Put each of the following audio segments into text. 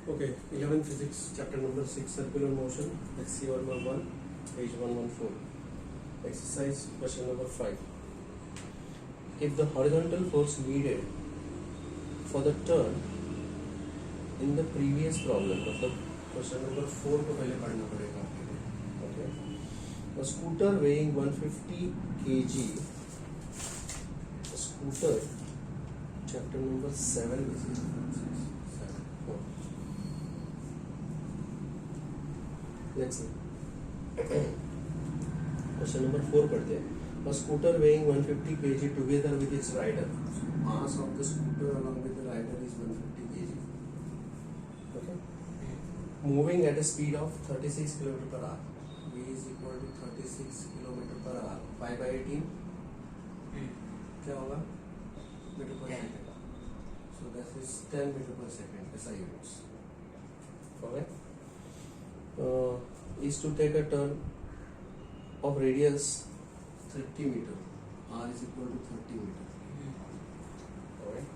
Okay, 11 physics, chapter number 6, circular motion, H C Verma 1, page 114. Exercise question number 5. If the horizontal force needed for the turn in the previous problem, मतलब question number 4 को पहले पढ़ना पड़ेगा आपको. Okay. A scooter weighing 150 kg, a scooter, chapter number 7 is it? Let's see. Question number 4 पढ़ते हैं. A scooter weighing 150 kg together with its rider. Mass of the scooter along with the rider is 150 kg. Okay. Moving at a speed of 36 km per hour. V is equal to 36 km per hour. 5 by 18. क्या होगा? Metre पर second. So that is 10 meter per second. ऐसा units. Okay. Is to take a turn of radius 30 meter. R is equal to 30 meter. Alright.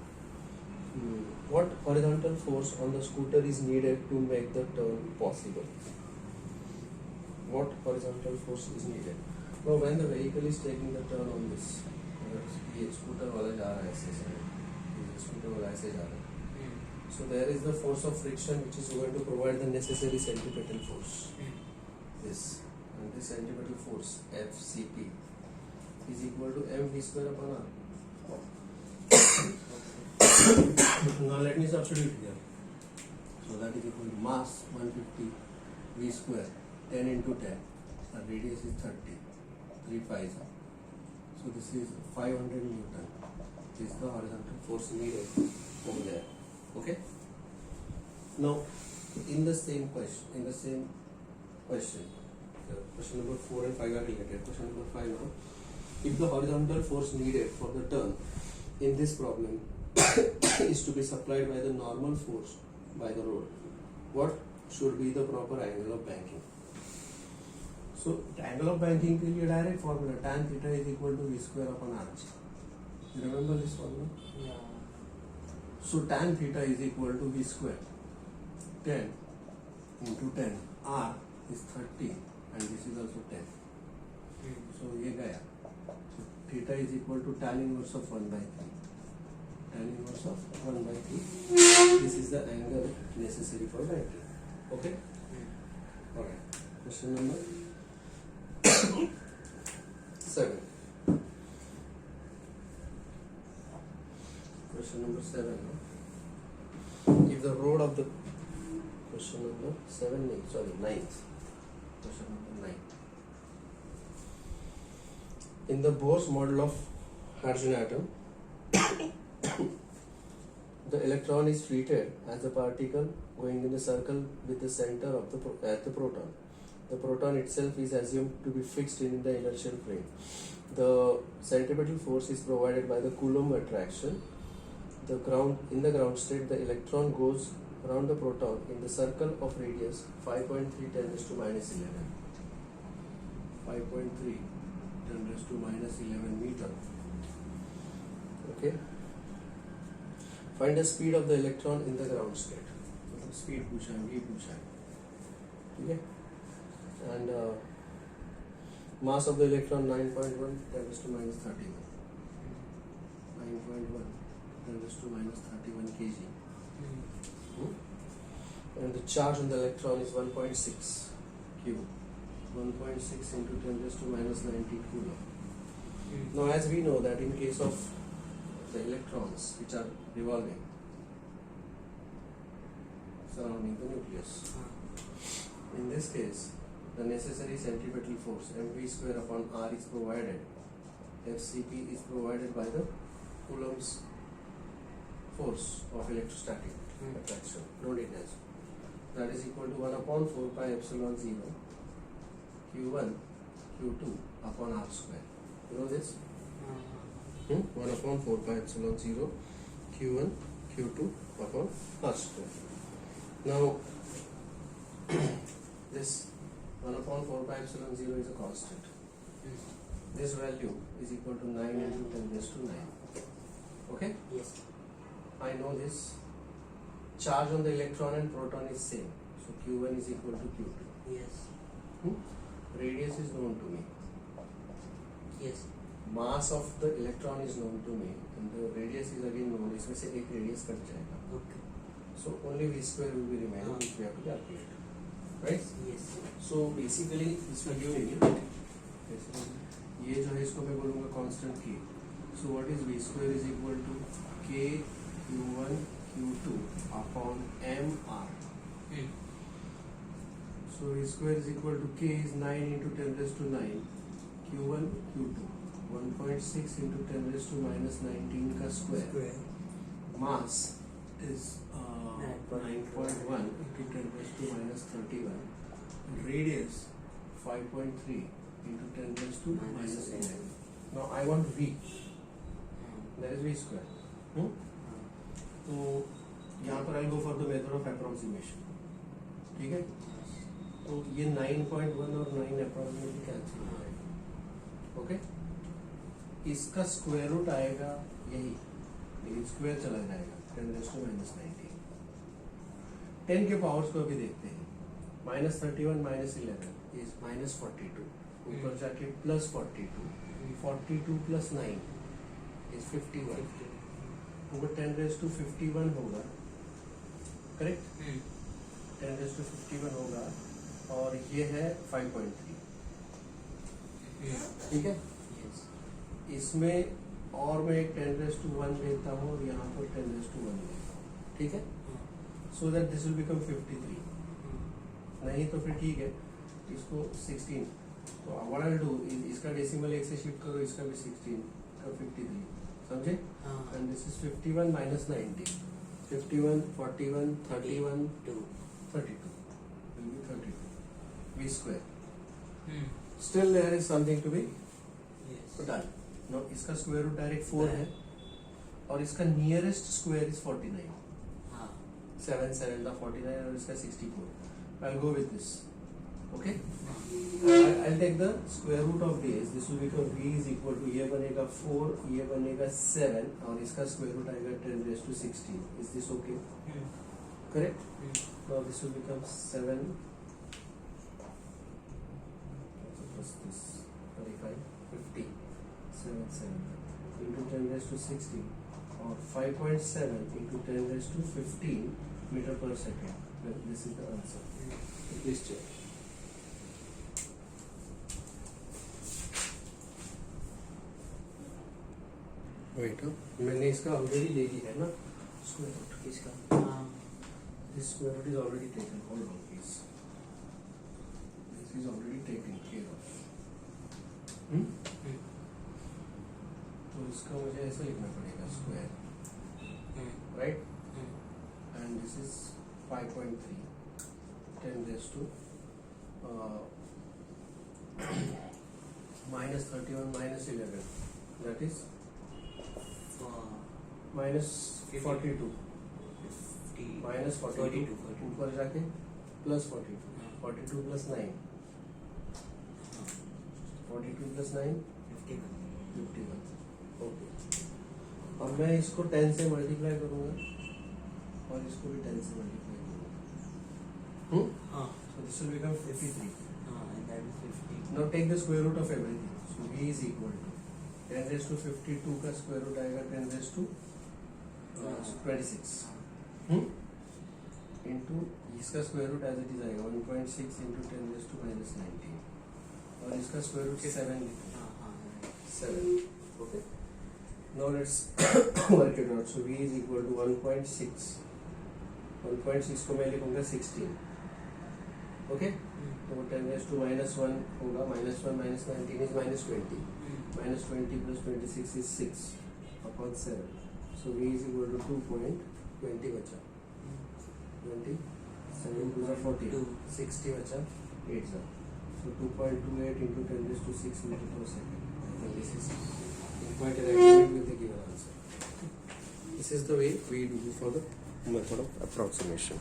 What horizontal force on the scooter is needed to make the turn possible? What horizontal force is needed? Now when the vehicle is taking the turn on this, ये scooter वाला जा रहा है ऐसे से, scooter वाला ऐसे जा रहा है. So there is the force of friction which is going to provide the necessary centripetal force. This and this centripetal force FCP is equal to mv square upon r. Now let me substitute here. So that is equal to mass 150 v square 10 into 10. The radius is 30. 3 5s. So this is 500 Newton. This is the horizontal force needed over there. Okay. Now, in the same question, question number 4 and 5 are related. Question number 5 now. If the horizontal force needed for the turn in this problem is to be supplied by the normal force by the road, what should be the proper angle of banking? So, the angle of banking के लिए direct formula tan theta is equal to v square upon r. You remember this formula? Yeah. So tan theta is equal to v square 10 into 10. R is 30 and this is also 10. So ये गया. So theta is equal to tan inverse of 1 by 3. Tan inverse of 1 by 3. This is the angle necessary for banking. Okay? Alright. Question number 7. Question number 7. If the road of the question number 9th. Question number 9. In the Bohr's model of hydrogen atom, the electron is treated as a particle going in a circle with the center of the proton. The proton itself is assumed to be fixed in the inertial frame. The centripetal force is provided by the Coulomb attraction. In the ground state, the electron goes around the proton in the circle of radius 5.3 10 raised to minus 11. 5.3 10 raised to minus 11 meter. Okay. Find the speed of the electron in the ground state. Speed पूछा है, v पूछा है. ठीक है. And mass of the electron 9.1 10 raised to minus 31. 9.1 10 raised to minus 31 kg. And the charge on the electron is 1.6 Q. 1.6 into 10 raised to minus 19 coulomb. Now as we know that in case of the electrons which are revolving surrounding the nucleus, in this case the necessary centripetal force mv square upon r is provided. FCP is provided by the Coulomb's force of electrostatic attraction, no details. That is equal to 1 upon 4 pi epsilon 0 q1 q2 upon r square. You know this? 1 upon 4 pi epsilon 0 q1 q2 upon r square. Now this 1 upon 4 pi epsilon 0 is a constant. This value is equal to 9 into 10 raised to 9. Okay? Yes. I know this charge on the electron and proton is same. So Q1 is equal to Q2. Yes. Radius is known to me. Yes. Mass of the electron is known to me and the radius is again known. इसमें से एक radius cut जाएगा. Okay. So only V square will be remaining which we have to calculate. Right? Yes. So basically this will give me ये जो है इसको मैं बोलूँगा constant K. So what is V square is equal to K Q1 Q2 upon MR. So V square is equal to K is 9 into 10 raised to 9 Q1 Q2 1.6 into 10 raised to minus 19 का square. Mass is 9.1 into 10 raised to minus 31. Radius 5.3 into 10 raised to minus 11. Now I want V. That is V square. तो यहाँ पर I'll go for the method of approximation. ठीक है? तो ये 9.1 और 9 approximately cancel हो जाएगा. ओके? इसका स्क्वायर रूट आएगा यही, लेकिन स्क्वायर चला जाएगा 10 raised to minus 19. 10 के पावर्स को अभी देखते हैं. minus 31 minus 11 is minus 42. ऊपर जाके plus 42. 42 plus 9 is 51. ऊपर 10 raised to 51 होगा, करेक्ट? 10 raised to 51 होगा और ये है 5.3. ठीक है? इसमें और मैं एक 10 raised to 1 लेता हूँ और यहाँ पर 10 raised to 1 लेता हूँ. ठीक है? So that this will become 53. नहीं तो फिर ठीक है, इसको 16. तो what I'll do is इसका डेसिमल एक से शिफ्ट करो, इसका भी 16 का 53. समझे? And this is 51 minus 90. 51, 41, 31, 32. Will be 32. V square. Still there is something to be done. Now इसका स्क्वायर रूट डायरेक्ट 4 है और इसका नियरेस्ट स्क्वायर इज 49. 7 7 का 49 और इसका 64. I'll go with this. Okay? I'll take the square root of this. This will become V is equal to ये बनेगा 4, ये बनेगा 7 और इसका स्क्वायर रूट आएगा 10 raised to 16. Is this okay? Correct? Now this will become 7. Plus this 35, 50. 7 into 10 raised to 16 or 5.7 into 10 raised to 15 meter per second. Well, this is the answer. Please check. Wait, मैंने इसका already ले लिया है ना square root इसका. This square root is already taken. Hold on, please. This is already taken care of. तो इसका मुझे ऐसा लिखना पड़ेगा square, right? And this is 5.3 10 raised to minus 31 minus 11, that is minus 42. minus 42 ऊपर जाके plus 42. 42 plus 9. 42 plus 9 51. ओके. अब मैं इसको 10 से मल्टीप्लाई करूँगा और इसको भी 10 से मल्टीप्लाई करूँगा. So this will become 53. And that is 50. Now take the square root of everything. So V is equal to 10 raised to 52 का square root आएगा 10 raised to 26. Into इसका square root as it is आएगा 1.6 into 10 raised to minus 19 और इसका square root 7 7. Okay. Now let's work it out. So V is equal to 1.6. 1.6 को मैं लिखूंगा 16. Okay? तो 10 raised to minus 1 होगा. minus 1 minus 19 is minus 20. Minus 20 plus 26 is 6 upon 7. So V is equal to 2.20 बचा. 20. 7 to the 40. 60 बचा. 8 जा. So 2.28 into 10 raised to 6 meter per second. And this is quite accurate with the given answer. This is the way we do for the method of approximation.